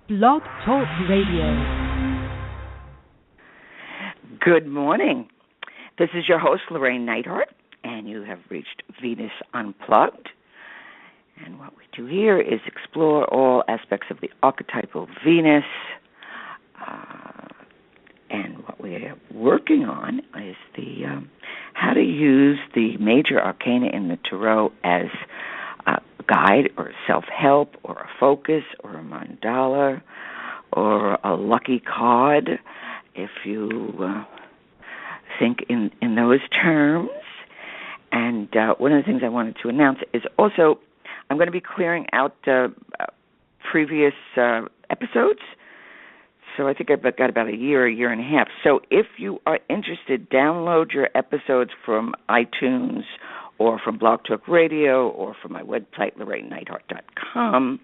Blog Talk Radio. Good morning. This is your host, Llorraine Neithardt, and you have reached Venus Unplugged. And what we do here is explore all aspects of the archetypal Venus. And what we are working on is the how to use the major arcana in the tarot as a guide or self-help or a focus or a mandala or a lucky card, if you think in those terms. And one of the things I wanted to announce is also I'm going to be clearing out previous episodes. So I think I've got about a year and a half. So if you are interested, download your episodes from iTunes or from Blog Talk Radio or from my website, LorraineNeithardt.com.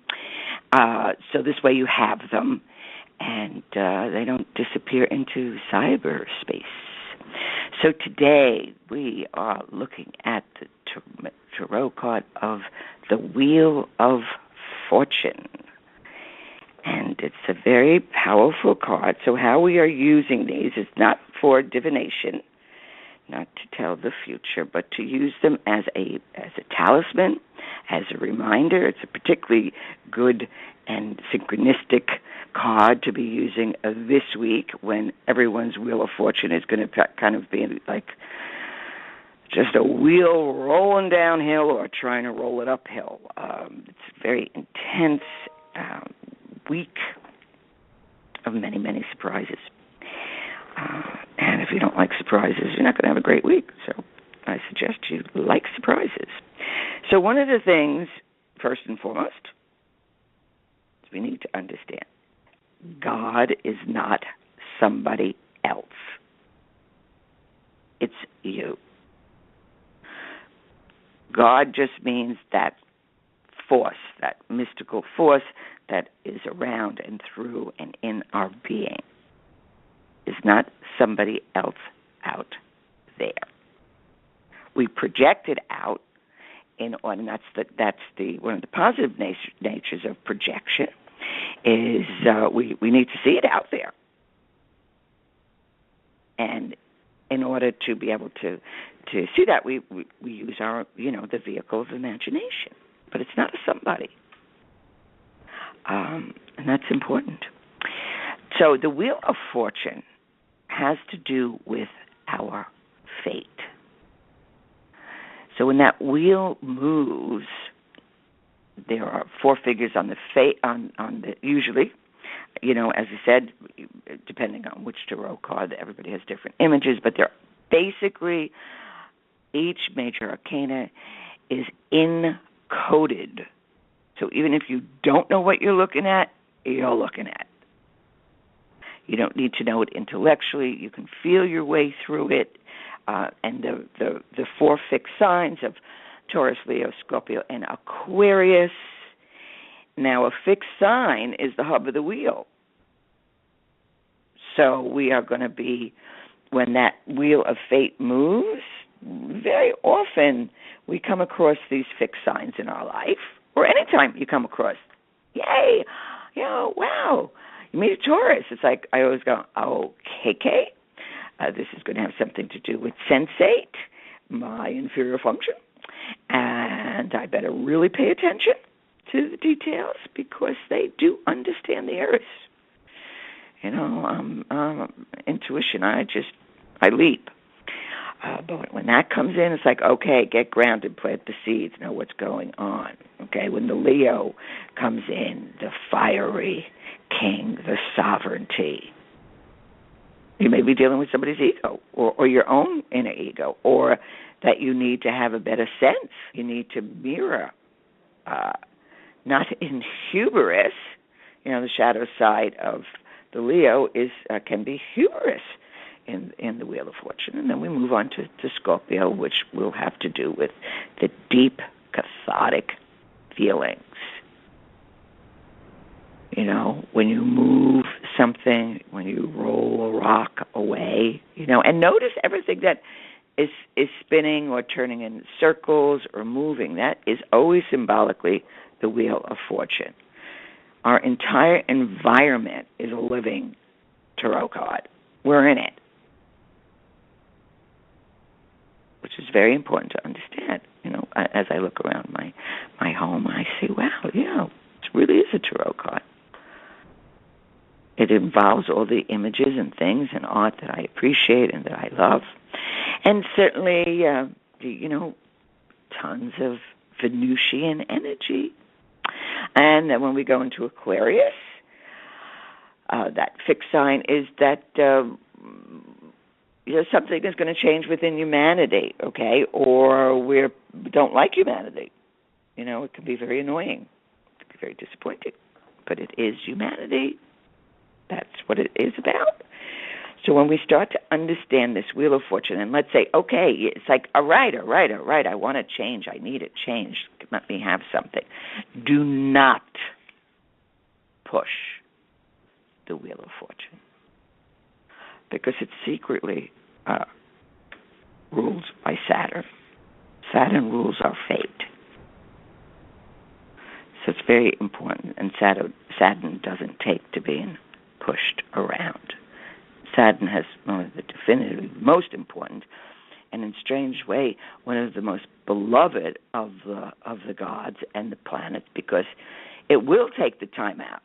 So this way you have them and they don't disappear into cyberspace. So today we are looking at the tarot card of the Wheel of Fortune. And it's a very powerful card. So how we are using these is not for divination, not to tell the future, but to use them as a talisman, as a reminder. It's a particularly good and synchronistic card to be using this week when everyone's Wheel of Fortune is going to kind of be like just a wheel rolling downhill or trying to roll it uphill. It's very intense week of many, many surprises. And if you don't like surprises, you're not going to have a great week. So I suggest you like surprises. So one of the things, first and foremost, we need to understand, God is not somebody else. It's you. God just means that force, that mystical force that is around and through and in our being. Is not somebody else out there. We project it out, and that's the one of the positive natures of projection is we need to see it out there, and in order to be able to see that, we use our the vehicle of imagination, but it's not a somebody, and that's important. So the Wheel of Fortune has to do with our fate. So when that wheel moves, there are four figures on the fate on the usually, as I said, depending on which tarot card, everybody has different images, but they're basically each major arcana is encoded. So even if you don't know what you're looking at, you're looking at. You don't need to know it intellectually. You can feel your way through it. And the four fixed signs of Taurus, Leo, Scorpio, and Aquarius. Now, a fixed sign is the hub of the wheel. So we are going to be, when that wheel of fate moves, very often we come across these fixed signs in our life, or anytime you come across, yay, wow. You meet a Taurus. It's like I always go, okay, this is going to have something to do with sensate, my inferior function, and I better really pay attention to the details because they do understand the Eris. Intuition. I leap. But when that comes in, it's like, okay, get grounded, plant the seeds, know what's going on. Okay, when the Leo comes in, the fiery king, the sovereignty. You may be dealing with somebody's ego or your own inner ego, or that you need to have a better sense. You need to mirror, not in hubris. The shadow side of the Leo can be hubris in the Wheel of Fortune. And then we move on to Scorpio, which will have to do with the deep, cathartic feelings. When you move something, when you roll a rock away, and notice everything that is spinning or turning in circles or moving. That is always symbolically the Wheel of Fortune. Our entire environment is a living tarot card. We're in it, which is very important to understand. As I look around my home, I see, wow, it really is a tarot card. It involves all the images and things and art that I appreciate and that I love. And certainly, tons of Venusian energy. And then when we go into Aquarius, that fixed sign is that something is going to change within humanity, okay? Or we don't like humanity. It can be very annoying. It can be very disappointing. But it is humanity. That's what it is about. So when we start to understand this Wheel of Fortune, and let's say, okay, it's like, all right, I want to change. I need a change. Let me have something. Do not push the Wheel of Fortune, because it's secretly ruled by Saturn. Saturn rules our fate. So it's very important, and Saturn doesn't take to being pushed around. Saturn has one of the definitively most important, and in a strange way, one of the most beloved of the gods and the planets, because it will take the time out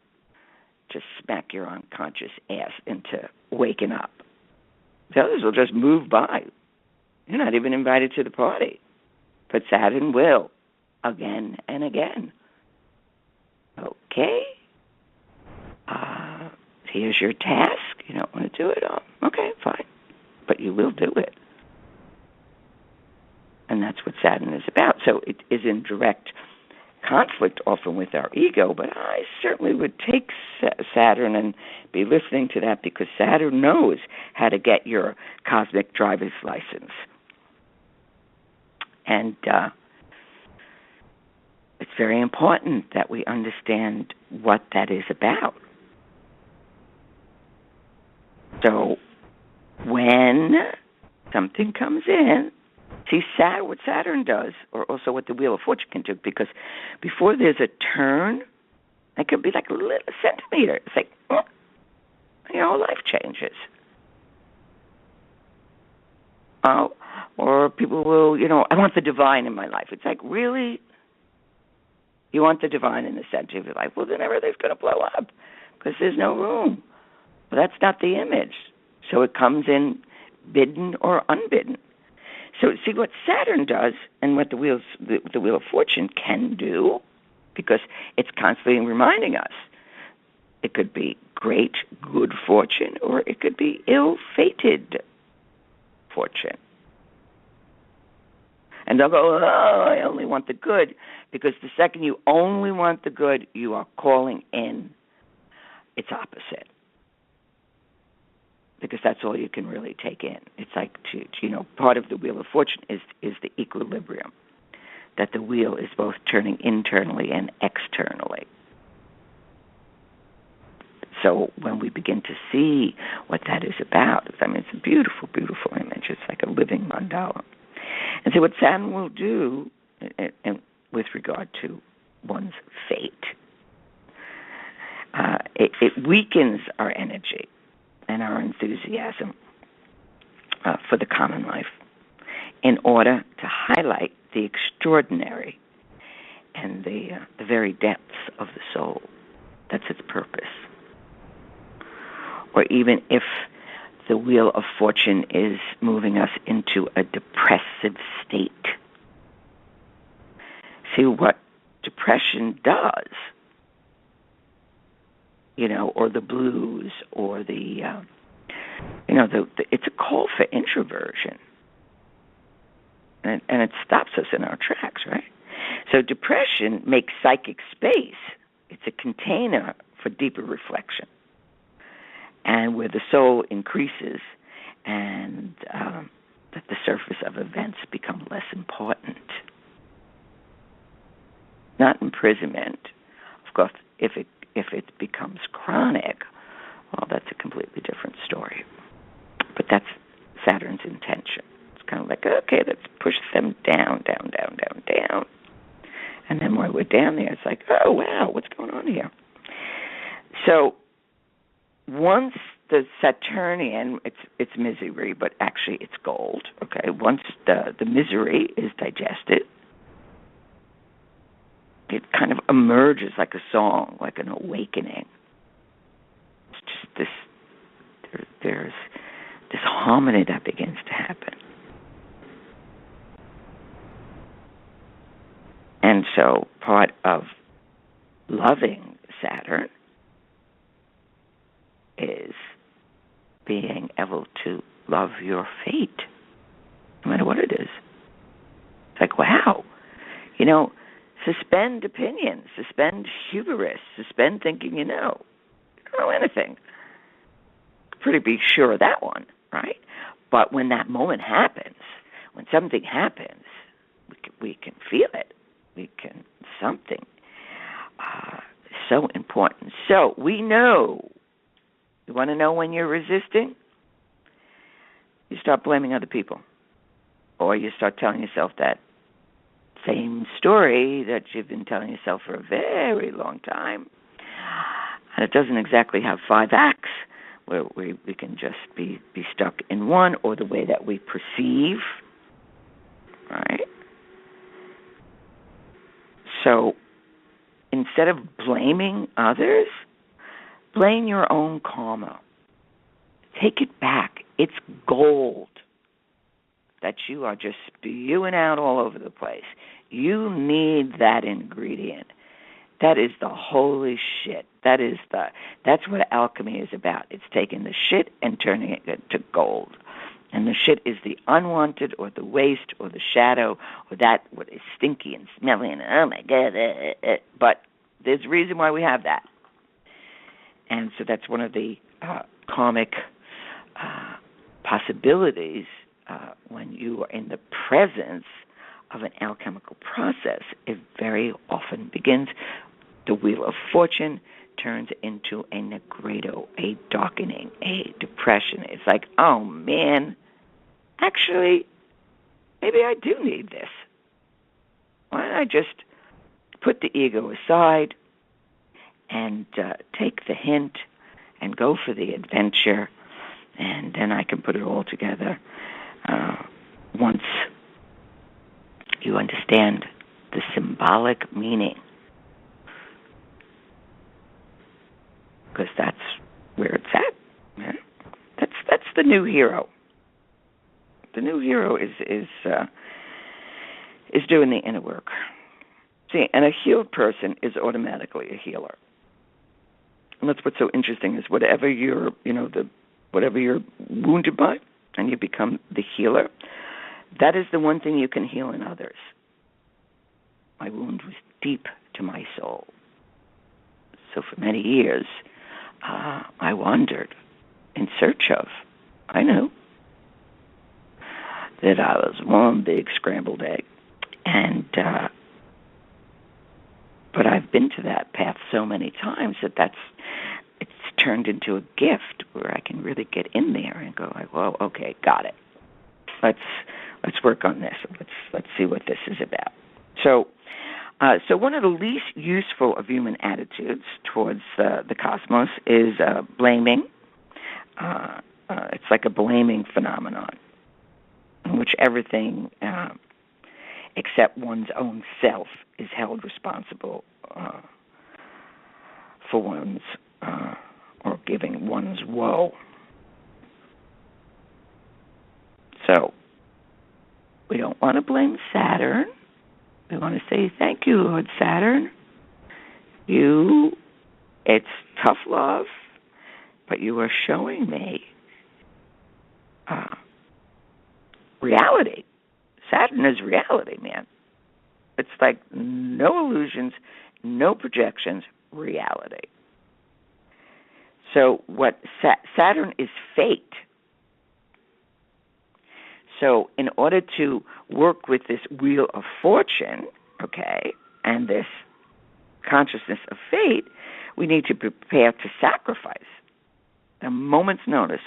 to smack your unconscious ass into waking up. The others will just move by. You're not even invited to the party. But Saturn will, again and again. Okay? Here's your task. You don't want to do it? Oh, okay, fine. But you will do it. And that's what Saturn is about. So it is in direct conflict often with our ego, but I certainly would take Saturn and be listening to that, because Saturn knows how to get your cosmic driver's license. And it's very important that we understand what that is about. So when something comes in, see what Saturn does, or also what the Wheel of Fortune can do, because before there's a turn, it could be like a little centimeter. It's like, life changes. Or people will, I want the divine in my life. It's like, really? You want the divine in the center of your life? Well, then everything's going to blow up, because there's no room. Well, that's not the image. So it comes in bidden or unbidden. So see what Saturn does, and what the Wheel of Fortune can do, because it's constantly reminding us. It could be great, good fortune, or it could be ill-fated fortune. And they'll go, I only want the good, because the second you only want the good, you are calling in its opposite. Because that's all you can really take in. It's like, part of the Wheel of Fortune is the equilibrium, that the wheel is both turning internally and externally. So when we begin to see what that is about, it's a beautiful, beautiful image. It's like a living mandala. And so what Saturn will do with regard to one's fate, it weakens our energy and our enthusiasm for the common life, in order to highlight the extraordinary and the very depths of the soul. That's its purpose. Or even if the Wheel of Fortune is moving us into a depressive state. See what depression does, or the blues, or it's a call for introversion. And it stops us in our tracks, right? So depression makes psychic space. It's a container for deeper reflection, and where the soul increases, and that the surface of events become less important. Not imprisonment. Of course, if it becomes chronic, well, that's a completely different story. But that's Saturn's intention. It's kind of like, okay, let's push them down. And then while we're down there, it's like, oh, wow, what's going on here? So once the Saturnian, it's misery, but actually it's gold. Okay, once the misery is digested, it kind of emerges like a song, like an awakening. It's just there's this harmony that begins to happen. And so part of loving Saturn is being able to love your fate, no matter what it is. It's like, wow, suspend opinion, suspend hubris, suspend thinking you don't know anything. Pretty be sure of that one, right? But when that moment happens, when something happens, we can feel it. We can something so important. So we know. You want to know when you're resisting? You start blaming other people, or you start telling yourself that same story that you've been telling yourself for a very long time, and it doesn't exactly have 5 acts. Where we can just be stuck in one, or the way that we perceive, right? So instead of blaming others, blame your own karma. Take it back. It's gold that you are just spewing out all over the place. You need that ingredient. That is the holy shit. That's what alchemy is about. It's taking the shit and turning it to gold. And the shit is the unwanted, or the waste, or the shadow, or that what is stinky and smelly and oh my God. But there's a reason why we have that. And so that's one of the karmic possibilities when you are in the presence of an alchemical process. It very often begins. The wheel of fortune turns into a negredo, a darkening, a depression. It's like, oh man, actually, maybe I do need this. Why don't I just put the ego aside and take the hint and go for the adventure, and then I can put it all together once you understand the symbolic meaning. Because that's where it's at. Yeah? That's the new hero. The new hero is doing the inner work. See, and a healed person is automatically a healer. And that's what's so interesting is whatever you're wounded by, and you become the healer, that is the one thing you can heal in others. My wound was deep to my soul. So for many years, I wandered in search of, I knew that I was one big scrambled egg. And but I've been to that path so many times that it's turned into a gift where I can really get in there and go like, well, okay, got it. Let's work on this. Let's see what this is about. So one of the least useful of human attitudes towards the cosmos is blaming. It's like a blaming phenomenon in which everything except one's own self is held responsible for one's or giving one's woe. So we don't want to blame Saturn. We want to say, thank you, Lord Saturn. It's tough love, but you are showing me reality. Saturn is reality, man. It's like no illusions, no projections, reality. So what Saturn is fate. So in order to work with this wheel of fortune, okay, and this consciousness of fate, we need to prepare to sacrifice, a moment's notice,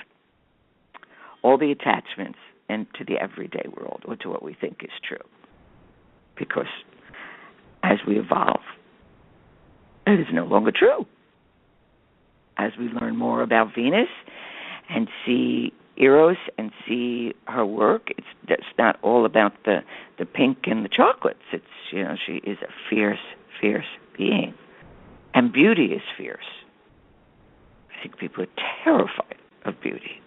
all the attachments into the everyday world or to what we think is true. Because as we evolve, it is no longer true. as we learn more about Venus and see Eros and see her work, it's not all about the pink and the chocolates. It's, she is a fierce, fierce being. And beauty is fierce. I think people are terrified of beauty.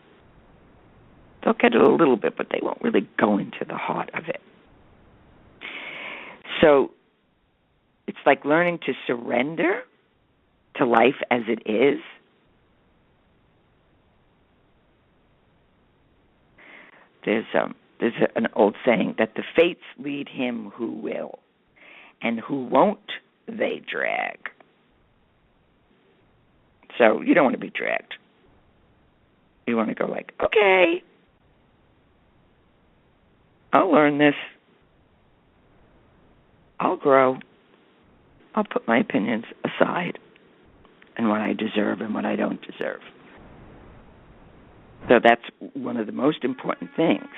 They'll get it a little bit, but they won't really go into the heart of it. So it's like learning to surrender to life as it is. There's an old saying that the fates lead him who will, and who won't they drag. So you don't want to be dragged. You want to go like, okay, I'll learn this. I'll grow. I'll put my opinions aside and what I deserve and what I don't deserve. So that's one of the most important things.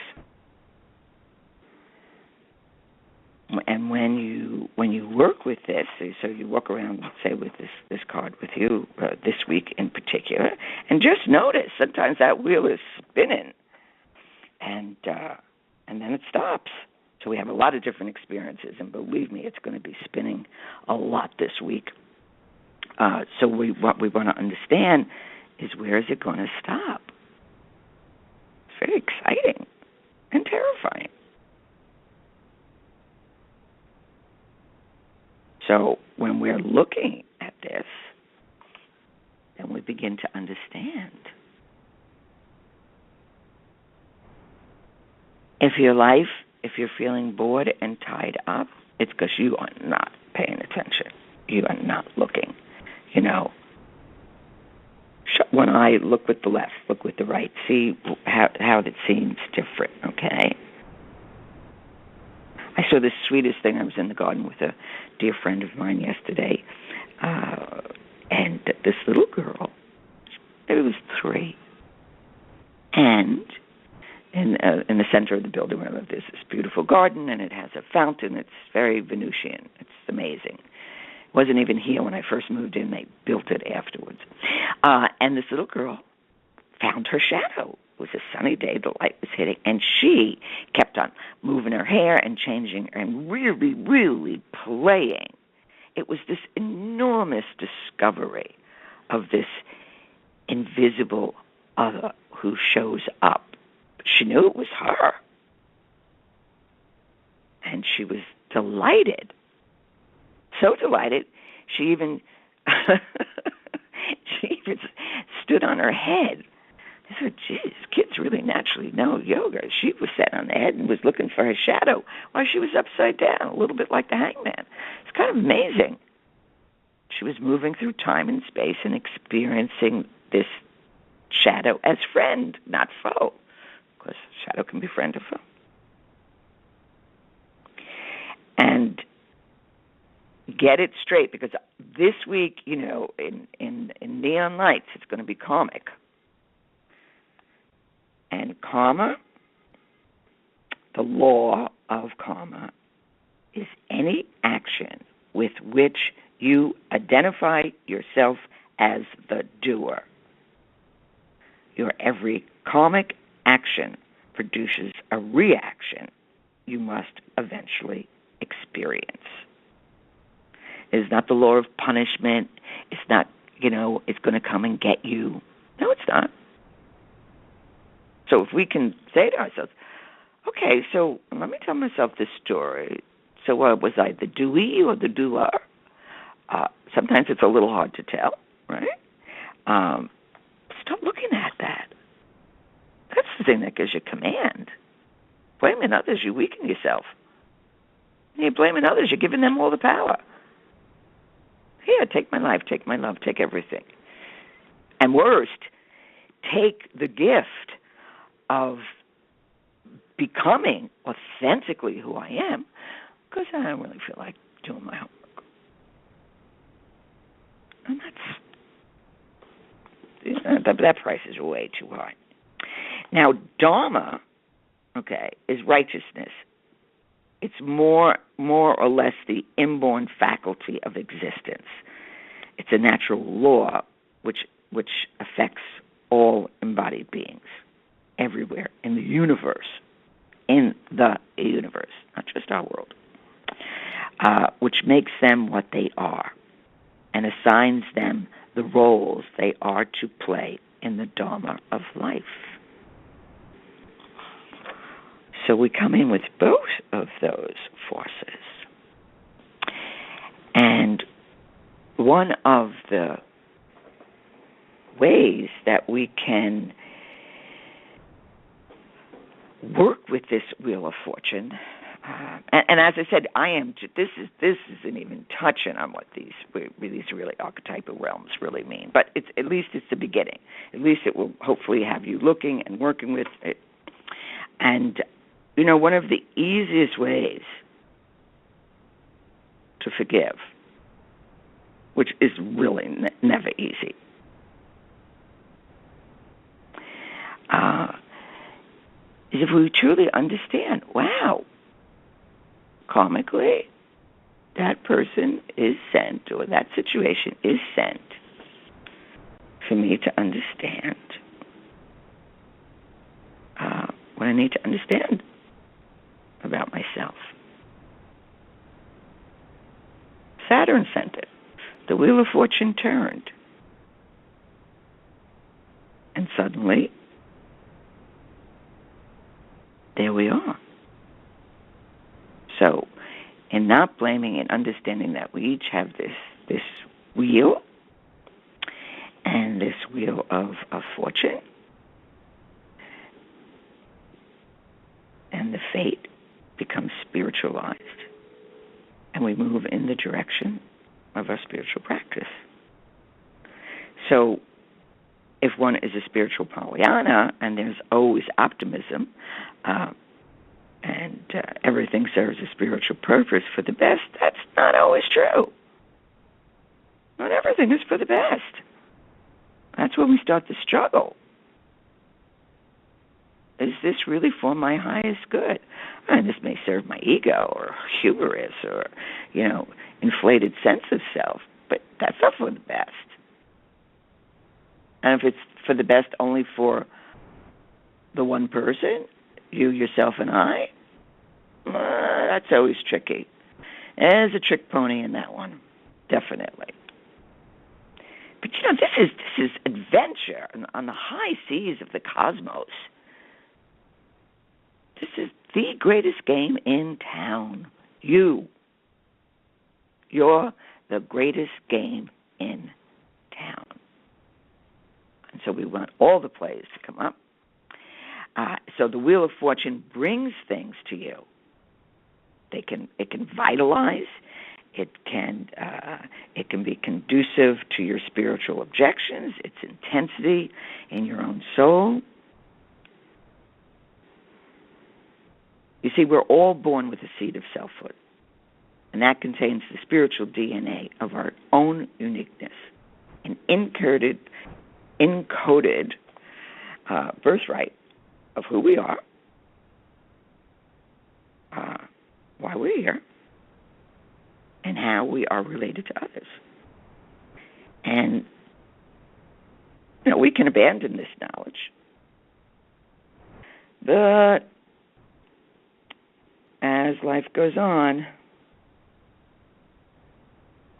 And when you work with this, so you walk around, let's say, with this card with you this week in particular, and just notice sometimes that wheel is spinning, and then it stops. So we have a lot of different experiences, and believe me, it's going to be spinning a lot this week. So what we want to understand is, where is it going to stop? It's very exciting and terrifying. So when we're looking at this, then we begin to understand. If you're feeling bored and tied up, it's because you are not paying attention. You are not looking. One eye, look with the left, look with the right. See how it seems different, okay? I saw the sweetest thing. I was in the garden with a dear friend of mine yesterday, and this little girl, maybe it was 3, and in the center of the building where I live, there's this beautiful garden, and it has a fountain. It's very Venusian. It's amazing. It wasn't even here when I first moved in. They built it afterwards. And this little girl found her shadow. It was a sunny day. The light was hitting, and she kept on moving her hair and changing and really, really playing. It was this enormous discovery of this invisible other who shows up. She knew it was her, and she was delighted. So delighted, she even stood on her head. I said, geez, kids really naturally know yoga. She was sat on the head and was looking for her shadow while she was upside down, a little bit like the hangman. It's kind of amazing. She was moving through time and space and experiencing this shadow as friend, not foe. Of course, shadow can be friend or foe. And get it straight, because this week, in neon lights, it's going to be karmic. And karma, the law of karma, is any action with which you identify yourself as the doer. Your every karmic action produces a reaction you must eventually experience. It is not the law of punishment. It's not, it's going to come and get you. No, it's not. So if we can say to ourselves, okay, so let me tell myself this story. So was I the doer or the doer? Sometimes it's a little hard to tell, right? Stop looking at that. That's the thing that gives you command. Blaming others, you weaken yourself. You're blaming others, you're giving them all the power. Here, take my life, take my love, take everything. And worst, take the gift of becoming authentically who I am, because I don't really feel like doing my homework. And that price is way too high. Now, Dharma, is righteousness. It's more or less the inborn faculty of existence. It's a natural law which which affects all embodied beings everywhere in the universe, not just our world, which makes them what they are and assigns them the roles they are to play in the Dharma of life. So we come in with both of those forces. And one of the ways that we can work with this Wheel of Fortune, and as I said, this isn't even touching on what these really archetypal realms really mean, but at least it's the beginning. At least it will hopefully have you looking and working with it. And one of the easiest ways to forgive, which is really never easy, is if we truly understand, wow, karmically, that person is sent, or that situation is sent for me to understand what I need to understand about myself. Saturn sent it. The Wheel of Fortune turned. And suddenly, there we are. So, in not blaming and understanding that we each have this wheel, and this wheel of fortune, and the fate becomes spiritualized, and we move in the direction of our spiritual practice. So, if one is a spiritual Pollyanna, and there's always optimism, and everything serves a spiritual purpose for the best, that's not always true. Not everything is for the best. That's when we start to struggle. Is this really for my highest good? And this may serve my ego or hubris or, inflated sense of self, but that's not for the best. And if it's for the best only for the one person, you, yourself, and I, that's always tricky. There's a trick pony in that one, definitely. But this is adventure on the high seas of the cosmos. This is the greatest game in town. You're the greatest game in town. And so we want all the players to come up. So the Wheel of Fortune brings things to you. It can vitalize. It can be conducive to your spiritual objections, its intensity in your own soul. You see, we're all born with a seed of selfhood, and that contains the spiritual DNA of our own uniqueness, an encoded birthright of who we are, why we're here, and how we are related to others. And, we can abandon this knowledge, but as life goes on,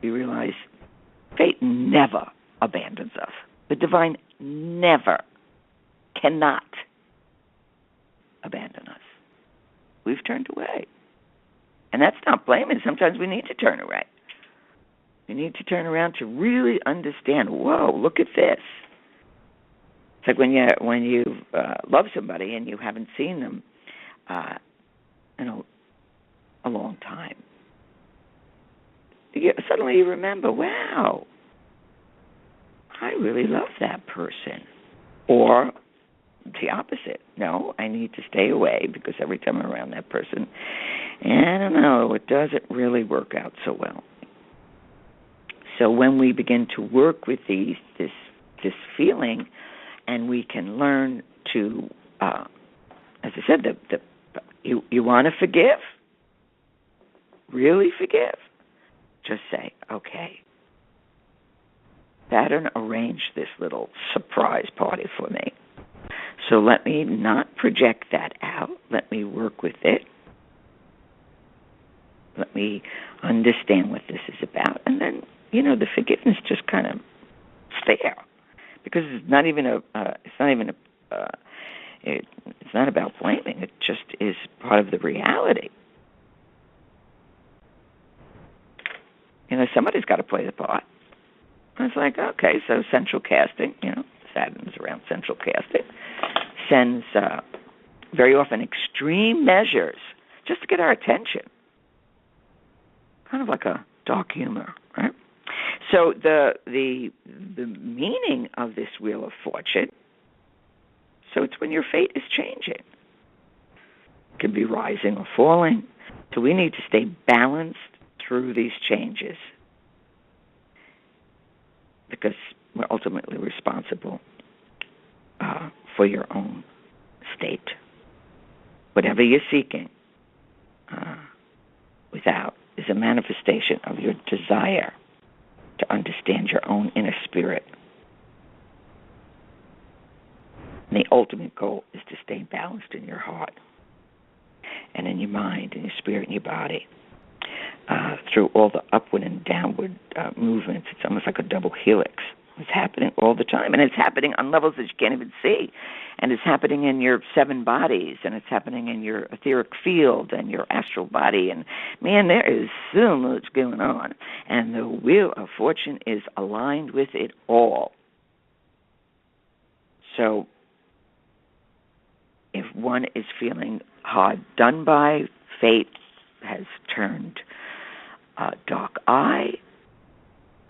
we realize fate never abandons us. The divine never, cannot abandon us. We've turned away. And that's not blaming. Sometimes we need to turn away. We need to turn around to really understand, whoa, look at this. It's like when you love somebody and you haven't seen them in a long time. Suddenly you remember, wow, I really love that person. Or the opposite. No, I need to stay away because every time I'm around that person, I don't know, it doesn't really work out so well. So when we begin to work with this feeling, and we can learn to, as I said, you want to forgive? Really forgive? Just say, okay, Saturn arranged this little surprise party for me. So let me not project that out. Let me work with it. Let me understand what this is about. And then, the forgiveness just kind of there. Because it's not about blaming. It just is part of the reality. Somebody's got to play the part. I was like, okay, so central casting, Saturn's around central casting, sends very often extreme measures just to get our attention. Kind of like a dark humor, right? So the meaning of this Wheel of Fortune, so it's when your fate is changing. It can be rising or falling. So we need to stay balanced through these changes because we're ultimately responsible for your own state. Whatever you're seeking without is a manifestation of your desire to understand your own inner spirit. And the ultimate goal is to stay balanced in your heart and in your mind and your spirit and your body through all the upward and downward movements. It's almost like a double helix. It's happening all the time, and it's happening on levels that you can't even see. And it's happening in your 7 bodies, and it's happening in your etheric field and your astral body. And, man, there is so much going on. And the Wheel of Fortune is aligned with it all. So if one is feeling hard done by, fate has turned a dark eye,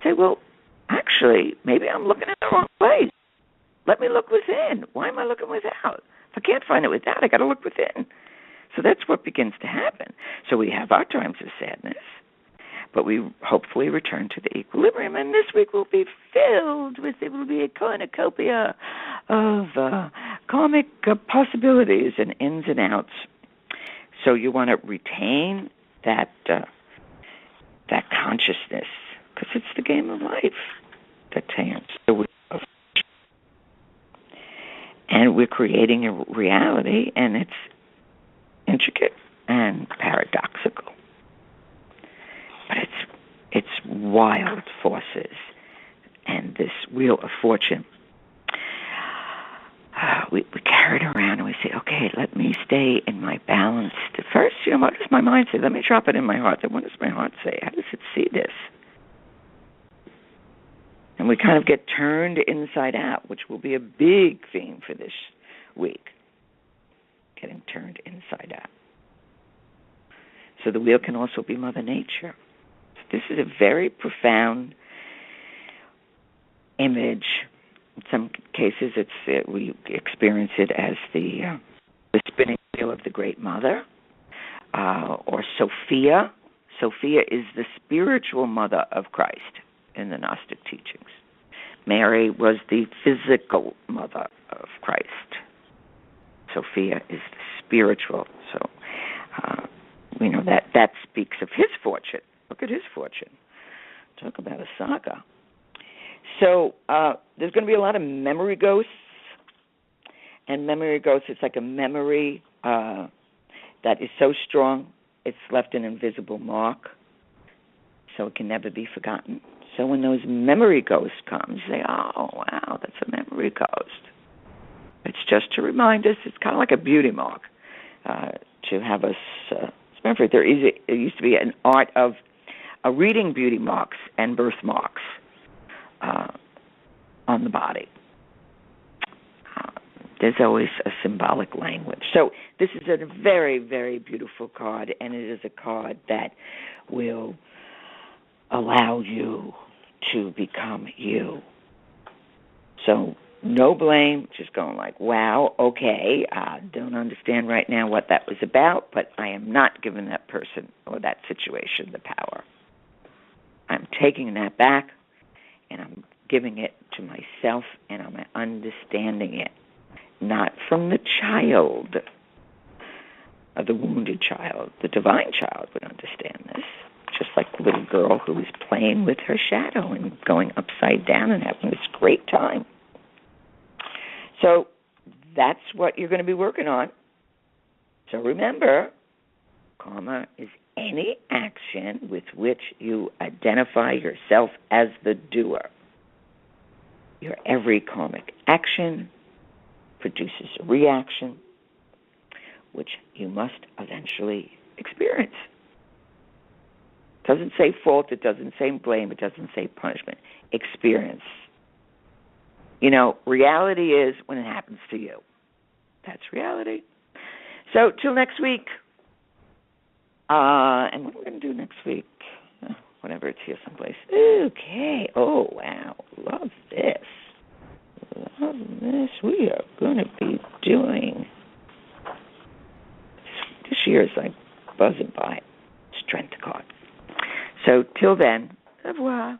say, well, actually, maybe I'm looking in the wrong place. Let me look within. Why am I looking without? If I can't find it without, I got to look within. So that's what begins to happen. So we have our times of sadness, but we hopefully return to the equilibrium. And this week will be filled with, it will be a cornucopia of karmic possibilities and ins and outs. So you want to retain that consciousness, because it's the game of life that turns. And we're creating a reality, and it's intricate and paradoxical. But it's wild forces. And this Wheel of Fortune, we carry it around and we say, okay, let me stay in my balance. First, what does my mind say? Let me drop it in my heart. Then what does my heart say? How does it see this? And we kind of get turned inside out, which will be a big theme for this week, getting turned inside out. So the wheel can also be Mother Nature. This is a very profound image. In some cases, we experience it as the spinning wheel of the Great Mother, or Sophia. Sophia is the spiritual mother of Christ in the Gnostic teachings. Mary was the physical mother of Christ. Sophia is the spiritual. So we know that speaks of his fortune. Look at his fortune. Talk about a saga. So there's going to be a lot of memory ghosts. And memory ghosts, it's like a memory that is so strong, it's left an invisible mark, so it can never be forgotten. So when those memory ghosts come, you say, oh, wow, that's a memory ghost. It's just to remind us, it's kind of like a beauty mark, to have us remember. There used to be an art of reading beauty marks and birthmarks on the body. There's always a symbolic language. So this is a very, very beautiful card, and it is a card that will allow you to become you. So no blame, just going like, wow, okay, I don't understand right now what that was about, but I am not giving that person or that situation the power. I'm taking that back, and I'm giving it to myself, and I'm understanding it. Not from the child, the wounded child. The divine child would understand this. just like the little girl who was playing with her shadow and going upside down and having this great time. So that's what you're going to be working on. So remember, karma is any action with which you identify yourself as the doer. Your every karmic action produces a reaction, which you must eventually experience. It doesn't say fault, it doesn't say blame, it doesn't say punishment. Experience. You know, reality is when it happens to you. That's reality. So, till next week. And what are we going to do next week? Whatever, it's here someplace. Okay. Oh, wow. Love this. Love this. We are going to be doing... This year is like buzzing by. Strength card. So, till then, au revoir.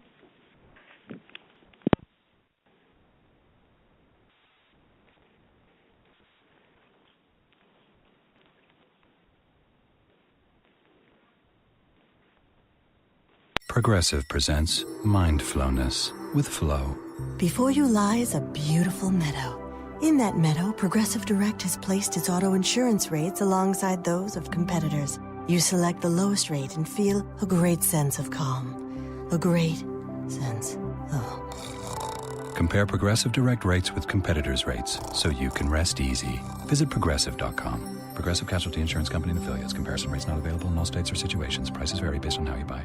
Progressive presents Mindfulness with Flow. Before you lies a beautiful meadow. In that meadow, Progressive Direct has placed its auto insurance rates alongside those of competitors. You select the lowest rate and feel a great sense of calm. A great sense of... Compare Progressive Direct rates with competitors' rates so you can rest easy. Visit Progressive.com. Progressive Casualty Insurance Company and Affiliates. Comparison rates not available in all states or situations. Prices vary based on how you buy.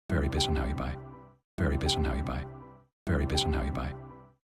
Vary based on how you buy. Vary based on how you buy. Vary based on how you buy.